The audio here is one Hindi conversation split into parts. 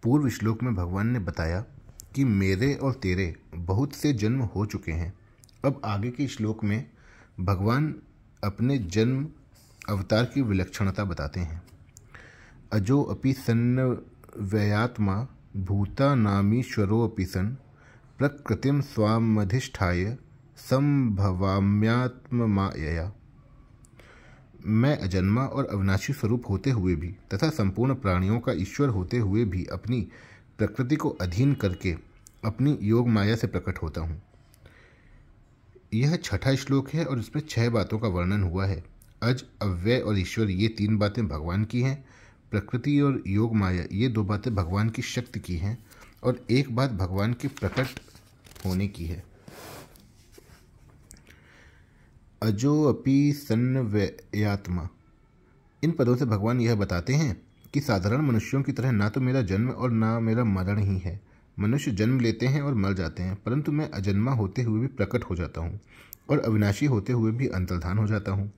पूर्व श्लोक में भगवान ने बताया कि मेरे और तेरे बहुत से जन्म हो चुके हैं। अब आगे के श्लोक में भगवान अपने जन्म अवतार की विलक्षणता बताते हैं। अजो अपि सन्नव्ययात्मा भूतानामीश्वरोऽपि सन् प्रकृतिं स्वामधिष्ठाय संभवाम्यात्ममायया। मैं अजन्मा और अविनाशी स्वरूप होते हुए भी तथा संपूर्ण प्राणियों का ईश्वर होते हुए भी अपनी प्रकृति को अधीन करके अपनी योग माया से प्रकट होता हूँ। यह छठा श्लोक है और इसमें 6 बातों का वर्णन हुआ है। अज, अव्यय और ईश्वर ये 3 बातें भगवान की हैं। प्रकृति और योग माया ये 2 बातें भगवान की शक्ति की हैं और एक बात भगवान के प्रकट होने की है। अजो अपि सन्नव्ययात्मा, इन पदों से भगवान यह बताते हैं कि साधारण मनुष्यों की तरह ना तो मेरा जन्म और ना मेरा मरण ही है। मनुष्य जन्म लेते हैं और मर जाते हैं, परंतु मैं अजन्मा होते हुए भी प्रकट हो जाता हूँ और अविनाशी होते हुए भी अंतर्धान हो जाता हूँ।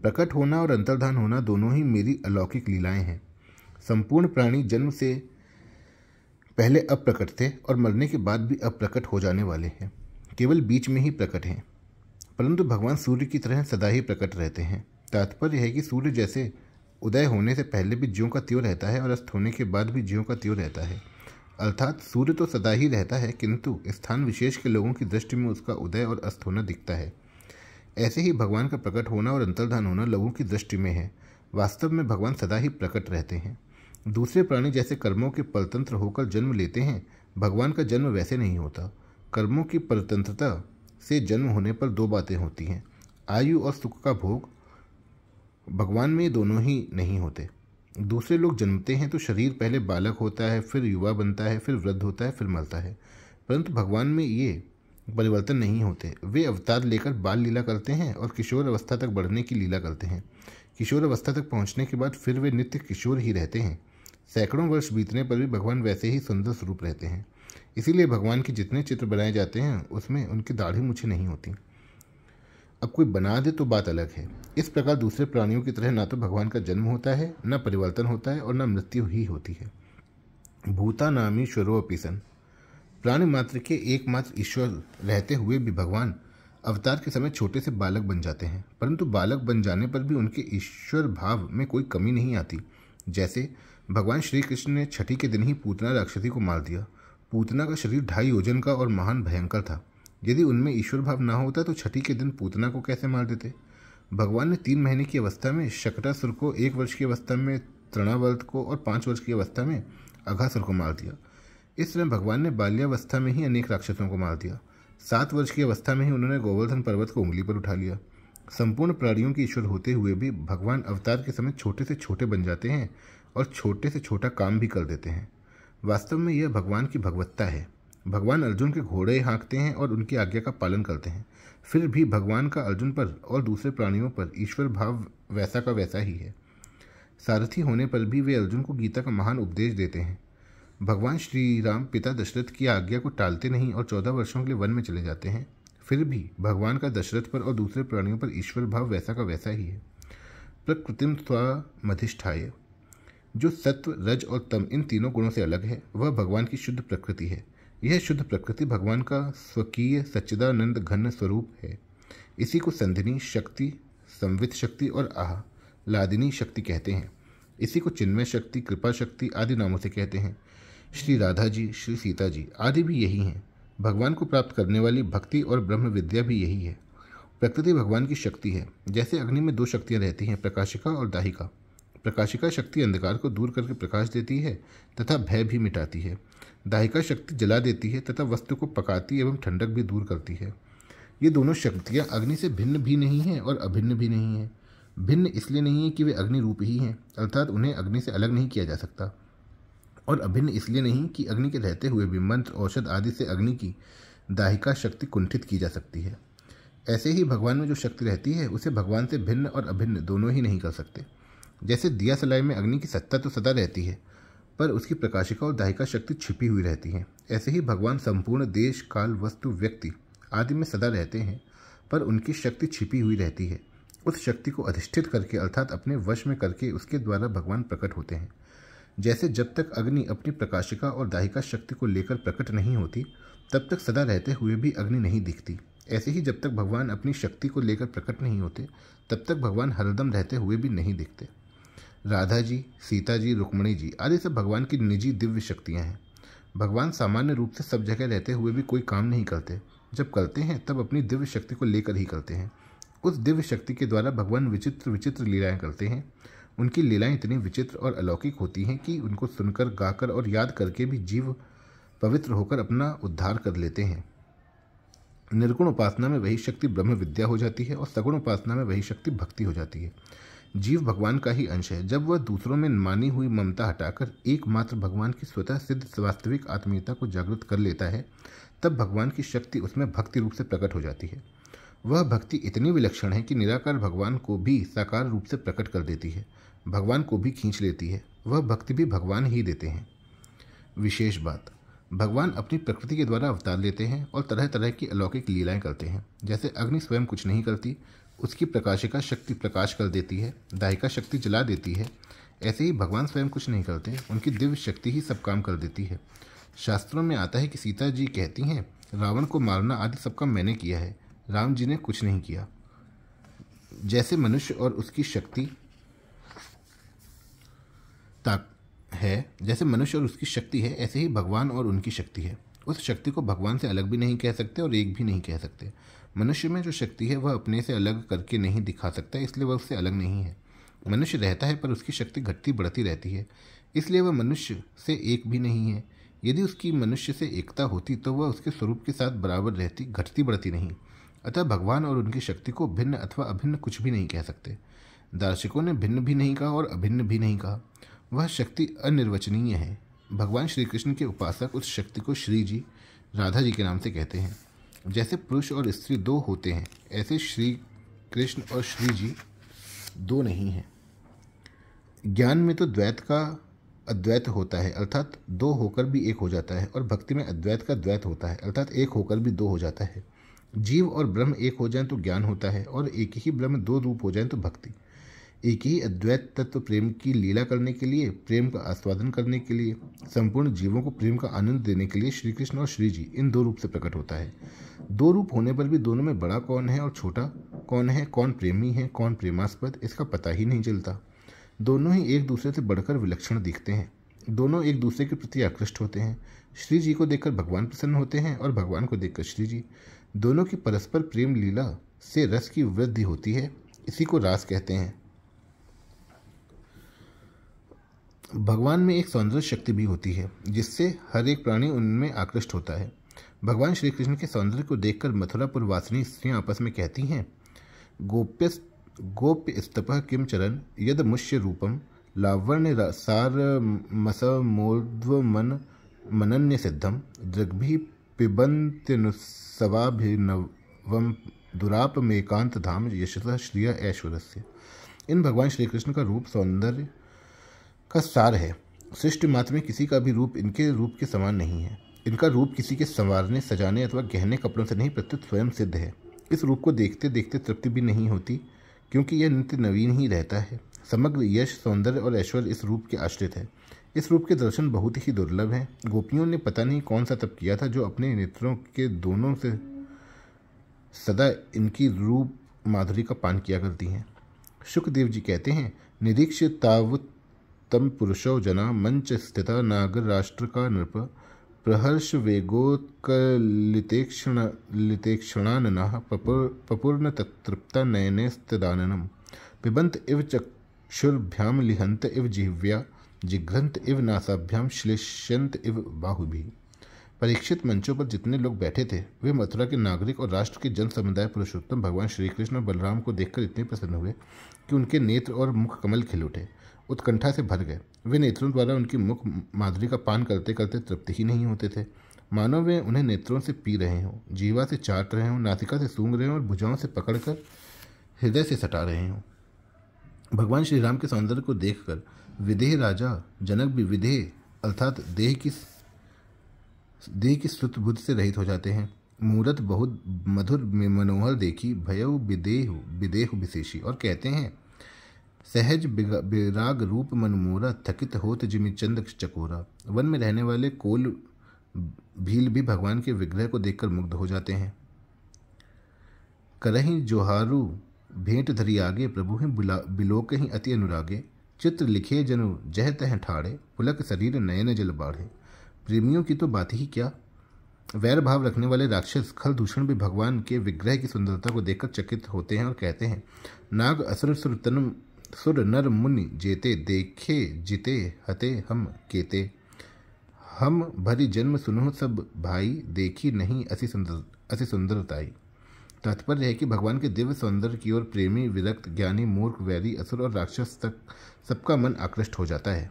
प्रकट होना और अंतर्धान होना दोनों ही मेरी अलौकिक लीलाएं हैं। संपूर्ण प्राणी जन्म से पहले अप्रकट थे और मरने के बाद भी अप्रकट हो जाने वाले हैं, केवल बीच में ही प्रकट हैं। परंतु भगवान सूर्य की तरह सदा ही प्रकट रहते हैं। तात्पर्य है कि सूर्य जैसे उदय होने से पहले भी ज्यों का त्यों रहता है और अस्त होने के बाद भी ज्यों का त्यों रहता है। अर्थात सूर्य तो सदा ही रहता है, किंतु स्थान विशेष के लोगों की दृष्टि में उसका उदय और अस्त होना दिखता है। ऐसे ही भगवान का प्रकट होना और अंतर्धान होना लोगों की दृष्टि में है। वास्तव में भगवान सदा ही प्रकट रहते हैं। दूसरे प्राणी जैसे कर्मों के परतंत्र होकर जन्म लेते हैं, भगवान का जन्म वैसे नहीं होता। कर्मों की परतंत्रता से जन्म होने पर 2 बातें होती हैं, आयु और सुख का भोग। भगवान में ये दोनों ही नहीं होते। दूसरे लोग जन्मते हैं तो शरीर पहले बालक होता है, फिर युवा बनता है, फिर वृद्ध होता है, फिर मरता है, परंतु भगवान में ये परिवर्तन नहीं होते। वे अवतार लेकर बाल लीला करते हैं और किशोर अवस्था तक बढ़ने की लीला करते हैं। किशोर अवस्था तक पहुंचने के बाद फिर वे नित्य किशोर ही रहते हैं। सैकड़ों वर्ष बीतने पर भी भगवान वैसे ही सुंदर स्वरूप रहते हैं। इसीलिए भगवान के जितने चित्र बनाए जाते हैं उसमें उनकी दाढ़ी मूछें नहीं होती। अब कोई बना दे तो बात अलग है। इस प्रकार दूसरे प्राणियों की तरह ना तो भगवान का जन्म होता है, न परिवर्तन होता है और न मृत्यु ही होती है। भूतानामीश्वरोऽपि सन्, प्राणी मात्र के एकमात्र ईश्वर रहते हुए भी भगवान अवतार के समय छोटे से बालक बन जाते हैं, परंतु बालक बन जाने पर भी उनके ईश्वर भाव में कोई कमी नहीं आती। जैसे भगवान श्री कृष्ण ने छठी के दिन ही पूतना राक्षसी को मार दिया। पूतना का शरीर 2.5 योजन का और महान भयंकर था। यदि उनमें ईश्वर भाव ना होता तो छठी के दिन पूतना को कैसे मार देते। भगवान ने 3 महीने की अवस्था में शकटासुर को, 1 वर्ष की अवस्था में तृणावर्त को और 5 वर्ष की अवस्था में अघासुर को मार दिया। इस तरह भगवान ने बाल्यावस्था में ही अनेक राक्षसों को मार दिया। 7 वर्ष की अवस्था में ही उन्होंने गोवर्धन पर्वत को उंगली पर उठा लिया। संपूर्ण प्राणियों के ईश्वर होते हुए भी भगवान अवतार के समय छोटे से छोटे बन जाते हैं और छोटे से छोटा काम भी कर देते हैं। वास्तव में यह भगवान की भगवत्ता है। भगवान अर्जुन के घोड़े हाँकते हैं और उनकी आज्ञा का पालन करते हैं, फिर भी भगवान का अर्जुन पर और दूसरे प्राणियों पर ईश्वर भाव वैसा का वैसा ही है। सारथी होने पर भी वे अर्जुन को गीता का महान उपदेश देते हैं। भगवान श्री राम पिता दशरथ की आज्ञा को टालते नहीं और 14 वर्षों के लिए वन में चले जाते हैं, फिर भी भगवान का दशरथ पर और दूसरे प्राणियों पर ईश्वर भाव वैसा का वैसा ही है। प्रकृतिम स्वामधिष्ठाय, जो सत्व, रज और तम इन तीनों गुणों से अलग है, वह भगवान की शुद्ध प्रकृति है। यह शुद्ध प्रकृति भगवान का स्वकीय सच्चिदानंद घन स्वरूप है। इसी को संधिनी शक्ति, संवित शक्ति और आह्लादिनी शक्ति कहते हैं। इसी को चिन्मय शक्ति, कृपा शक्ति आदि नामों से कहते हैं। श्री राधा जी, श्री सीता जी आदि भी यही हैं। भगवान को प्राप्त करने वाली भक्ति और ब्रह्म विद्या भी यही है। प्रकृति भगवान की शक्ति है। जैसे अग्नि में 2 शक्तियाँ रहती हैं, प्रकाशिका और दाहिका। प्रकाशिका शक्ति अंधकार को दूर करके प्रकाश देती है तथा भय भी मिटाती है। दाहिका शक्ति जला देती है तथा वस्तु को पकाती एवं ठंडक भी दूर करती है। ये दोनों शक्तियाँ अग्नि से भिन्न भी नहीं हैं और अभिन्न भी नहीं हैं। भिन्न इसलिए नहीं है कि वे अग्नि रूप ही हैं, अर्थात उन्हें अग्नि से अलग नहीं किया जा सकता, और अभिन्न इसलिए नहीं कि अग्नि के रहते हुए भी मंत्र, औषध आदि से अग्नि की दाहिका शक्ति कुंठित की जा सकती है। ऐसे ही भगवान में जो शक्ति रहती है उसे भगवान से भिन्न और अभिन्न दोनों ही नहीं कर सकते। जैसे दिया सलाई में अग्नि की सत्ता तो सदा रहती है, पर उसकी प्रकाशिका और दाहिका शक्ति छिपी हुई रहती है, ऐसे ही भगवान संपूर्ण देश, काल, वस्तु, व्यक्ति आदि में सदा रहते हैं, पर उनकी शक्ति छिपी हुई रहती है। उस शक्ति को अधिष्ठित करके अर्थात अपने वश में करके उसके द्वारा भगवान प्रकट होते हैं। जैसे जब तक अग्नि अपनी प्रकाशिका और दाहिका शक्ति को लेकर प्रकट नहीं होती तब तक सदा रहते हुए भी अग्नि नहीं दिखती, ऐसे ही जब तक भगवान अपनी शक्ति को लेकर प्रकट नहीं होते तब तक भगवान हरदम रहते हुए भी नहीं दिखते। राधा जी, सीता जी, रुक्मणी जी आदि सब भगवान की निजी दिव्य शक्तियाँ हैं। भगवान सामान्य रूप से सब जगह रहते हुए भी कोई काम नहीं करते, जब करते हैं तब अपनी दिव्य शक्ति को लेकर ही करते हैं। उस दिव्य शक्ति के द्वारा भगवान विचित्र विचित्र लीलाएं करते हैं। उनकी लीलाएं इतनी विचित्र और अलौकिक होती हैं कि उनको सुनकर, गाकर और याद करके भी जीव पवित्र होकर अपना उद्धार कर लेते हैं। निर्गुण उपासना में वही शक्ति ब्रह्म विद्या हो जाती है और सगुण उपासना में वही शक्ति भक्ति हो जाती है। जीव भगवान का ही अंश है। जब वह दूसरों में मानी हुई ममता हटाकर एकमात्र भगवान की स्वतः सिद्ध वास्तविक आत्मीयता को जागृत कर लेता है तब भगवान की शक्ति उसमें भक्ति रूप से प्रकट हो जाती है। वह भक्ति इतनी विलक्षण है कि निराकार भगवान को भी साकार रूप से प्रकट कर देती है, भगवान को भी खींच लेती है। वह भक्ति भी भगवान ही देते हैं। विशेष बात, भगवान अपनी प्रकृति के द्वारा अवतार लेते हैं और तरह तरह की अलौकिक लीलाएं करते हैं। जैसे अग्नि स्वयं कुछ नहीं करती, उसकी प्रकाशिका शक्ति प्रकाश कर देती है, दाहिका शक्ति जला देती है, ऐसे ही भगवान स्वयं कुछ नहीं करते, उनकी दिव्य शक्ति ही सब काम कर देती है। शास्त्रों में आता है कि सीता जी कहती हैं, रावण को मारना आदि सब काम मैंने किया है, राम जी ने कुछ नहीं किया। जैसे मनुष्य और उसकी शक्ति है, ऐसे ही भगवान और उनकी शक्ति है। उस शक्ति को भगवान से अलग भी नहीं कह सकते और एक भी नहीं कह सकते। मनुष्य में जो शक्ति है वह अपने से अलग करके नहीं दिखा सकता, इसलिए वह उससे अलग नहीं है। मनुष्य रहता है पर उसकी शक्ति घटती बढ़ती रहती है, इसलिए वह मनुष्य से एक भी नहीं है। यदि उसकी मनुष्य से एकता होती तो वह उसके स्वरूप के साथ बराबर रहती, घटती बढ़ती नहीं। अतः भगवान और उनकी शक्ति को भिन्न अथवा अभिन्न कुछ भी नहीं कह सकते। दार्शनिकों ने भिन्न भी नहीं कहा और अभिन्न भी नहीं कहा। वह शक्ति अनिर्वचनीय है। भगवान श्री कृष्ण के उपासक उस शक्ति को श्री जी, राधा जी के नाम से कहते हैं। जैसे पुरुष और स्त्री दो होते हैं, ऐसे श्री कृष्ण और श्री जी दो नहीं हैं। ज्ञान में तो द्वैत का अद्वैत होता है, अर्थात दो होकर भी एक हो जाता है, और भक्ति में अद्वैत का द्वैत होता है, अर्थात एक होकर भी दो हो जाता है। जीव और ब्रह्म एक हो जाएं तो ज्ञान होता है, और एक ही ब्रह्म दो रूप हो जाएं तो भक्ति। एक ही अद्वैत तत्व प्रेम की लीला करने के लिए, प्रेम का आस्वादन करने के लिए, संपूर्ण जीवों को प्रेम का आनंद देने के लिए श्री कृष्ण और श्री जी इन दो रूप से प्रकट होता है। दो रूप होने पर भी दोनों में बड़ा कौन है और छोटा कौन है, कौन प्रेमी है कौन प्रेमास्पद, इसका पता ही नहीं चलता। दोनों ही एक दूसरे से बढ़कर विलक्षण दिखते हैं। दोनों एक दूसरे के प्रति आकृष्ट होते हैं। श्री जी को देखकर भगवान प्रसन्न होते हैं और भगवान को देखकर श्री जी। दोनों की परस्पर प्रेम लीला से रस की वृद्धि होती है, इसी को रास कहते हैं। भगवान में एक सौंदर्य शक्ति भी होती है जिससे हर एक प्राणी उनमें आकृष्ट होता है। भगवान श्री कृष्ण के सौंदर्य को देखकर मथुरापुर वासिनी स्त्रियां आपस में कहती हैं, गोप्य स्तपः किम चरण यद मुष्य रूपम लावण्य सार मसमोर्ध्व मनन्य सिद्धम दृग्भि पिबन्त्यनुसवाभिनवम दुरापमेकांत धाम यशसः श्रिय ऐश्वर्यस्य। इन भगवान श्री कृष्ण का रूप सौंदर्य का सार है। सृष्टि मात्र में किसी का भी रूप इनके रूप के समान नहीं है। इनका रूप किसी के संवारने, सजाने अथवा गहने कपड़ों से नहीं, प्रत्युत स्वयं सिद्ध है। इस रूप को देखते देखते तृप्ति भी नहीं होती, क्योंकि यह नित्य नवीन ही रहता है। समग्र यश, सौंदर्य और ऐश्वर्य इस रूप के आश्रित है। इस रूप के दर्शन बहुत ही दुर्लभ हैं। गोपियों ने पता नहीं कौन सा तप किया था जो अपने नेत्रों के दोनों से सदा इनकी रूप माधुरी का पान किया करती हैं। शुकदेव जी कहते हैं, निरीक्ष्य तावत तम पुरुषो जना मंच स्थिता नागर राष्ट्र का नृप प्रहर्ष वेगोत्कलितेक्षणाननः पपूर्ण तत्तृप्ता नयने स्थिदाननम पिबंत इव चक्षुर्भ्याम लिहंत इव जिह्व्या जिघ्रंत इव नासाभ्याम श्लेष्यंत इव बाहुभिः। परीक्षित मंचों पर जितने लोग बैठे थे वे मथुरा के नागरिक और राष्ट्र के जन समुदाय पुरुषोत्तम भगवान श्री कृष्ण और बलराम को देखकर इतने प्रसन्न हुए कि उनके नेत्र और मुख कमल खिल उठे, उत्कंठा से भर गए। वे नेत्रों द्वारा उनकी मुख माधुरी का पान करते करते तृप्त ही नहीं होते थे, मानो वे उन्हें नेत्रों से पी रहे हों, जीवा से चाट रहे हों, नासिका से सूंघ रहे हों और भुजाओं से पकड़कर हृदय से सटा रहे हों। भगवान श्री राम के सौंदर्य को देखकर विदेह राजा जनक भी विदेह अर्थात देह की श्रुत बुद्ध से रहित हो जाते हैं। मूरत बहुत मधुर में मनोहर देखी भयउ विदेहु विदेहु विशेषी, और कहते हैं सहज विराग रूप मन मोरा, थकित होत जिमि चंद चकोरा। वन में रहने वाले कोल भील भी भगवान के विग्रह को देखकर मुग्ध हो जाते हैं। करहीं जोहारू भेंट धरी आगे, प्रभु हैं बिलोक ही अति अनुरागे। चित्र लिखे जनु जह तह ठाड़े, पुलक शरीर नयन जल बाढ़े। प्रेमियों की तो बात ही क्या। वैर भाव रखने वाले राक्षस खलदूषण भी भगवान के विग्रह की सुंदरता को देखकर चकित होते हैं और कहते हैं, नाग असुर सुर नर मुनि जेते, देखे जिते हते हम केते। हम भरी जन्म सुनो सब भाई, देखी नहीं अति सुंदरताई। तात्पर्य है कि भगवान के दिव्य सौंदर्य की ओर प्रेमी, विरक्त, ज्ञानी, मूर्ख, वैरी, असुर और राक्षस तक सबका मन आकृष्ट हो जाता है।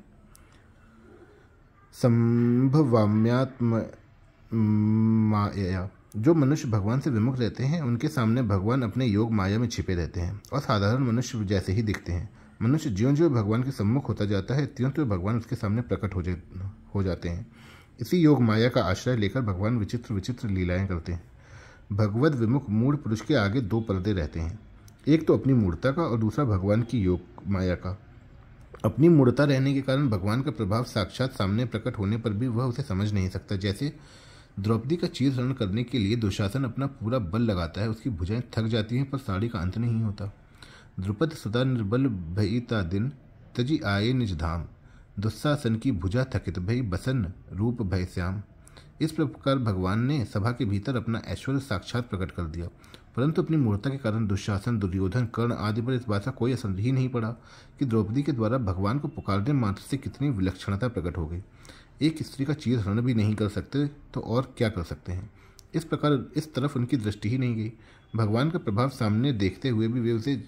संभवाम्यात्म माया, जो मनुष्य भगवान से विमुख रहते हैं उनके सामने भगवान अपने योग माया में छिपे रहते हैं और साधारण मनुष्य जैसे ही दिखते हैं। मनुष्य ज्यों ज्यों भगवान के सम्मुख होता जाता है त्यों त्यों भगवान उसके सामने प्रकट हो जाते हैं। इसी योग माया का आश्रय लेकर भगवान विचित्र विचित्र लीलाएं करते हैं। भगवद विमुख मूढ़ पुरुष के आगे दो पर्दे रहते हैं, एक तो अपनी मूढ़ता का और दूसरा भगवान की योग माया का। अपनी मूढ़ता रहने के कारण भगवान का प्रभाव साक्षात सामने प्रकट होने पर भी वह उसे समझ नहीं सकता। जैसे द्रौपदी का चीरहरण करने के लिए दुशासन अपना पूरा बल लगाता है, उसकी भुजाएं थक जाती हैं पर साड़ी का अंत नहीं होता। द्रुपद सदा निर्बल भयिता दिन, तजी आए निज धाम। दुस्साहसन की भुजा थकित भई, बसन रूप भय श्याम। इस प्रकार भगवान ने सभा के भीतर अपना ऐश्वर्य साक्षात प्रकट कर दिया, परंतु अपनी मूर्ता के कारण दुशासन, दुर्योधन, कर्ण आदि पर इस बात का कोई असर ही नहीं पड़ा कि द्रौपदी के द्वारा भगवान को पुकारने मात्र से कितनी विलक्षणता प्रकट हो गई। एक स्त्री का चीरहरण भी नहीं कर सकते तो और क्या कर सकते हैं। इस प्रकार इस तरफ उनकी दृष्टि ही नहीं गई। भगवान का प्रभाव सामने देखते हुए भी वे उसे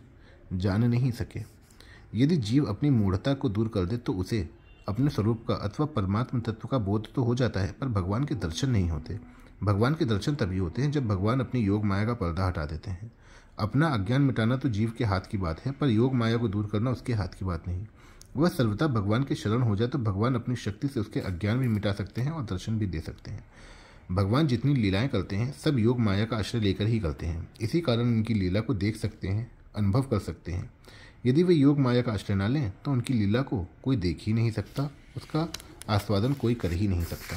जान नहीं सके। यदि जीव अपनी मूढ़ता को दूर कर दे तो उसे अपने स्वरूप का अथवा परमात्म तत्व का बोध तो हो जाता है, पर भगवान के दर्शन नहीं होते। भगवान के दर्शन तभी होते हैं जब भगवान अपनी योग माया का पर्दा हटा देते हैं। अपना अज्ञान मिटाना तो जीव के हाथ की बात है, पर योग माया को दूर करना उसके हाथ की बात नहीं। वह सर्वथा भगवान के शरण हो जाए तो भगवान अपनी शक्ति से उसके अज्ञान भी मिटा सकते हैं और दर्शन भी दे सकते हैं। भगवान जितनी लीलाएं करते हैं सब योग माया का आश्रय लेकर ही करते हैं। इसी कारण उनकी लीला को देख सकते हैं, अनुभव कर सकते हैं। यदि वे योग माया का आश्रय न लें तो उनकी लीला को कोई देख ही नहीं सकता, उसका आस्वादन कोई कर ही नहीं सकता।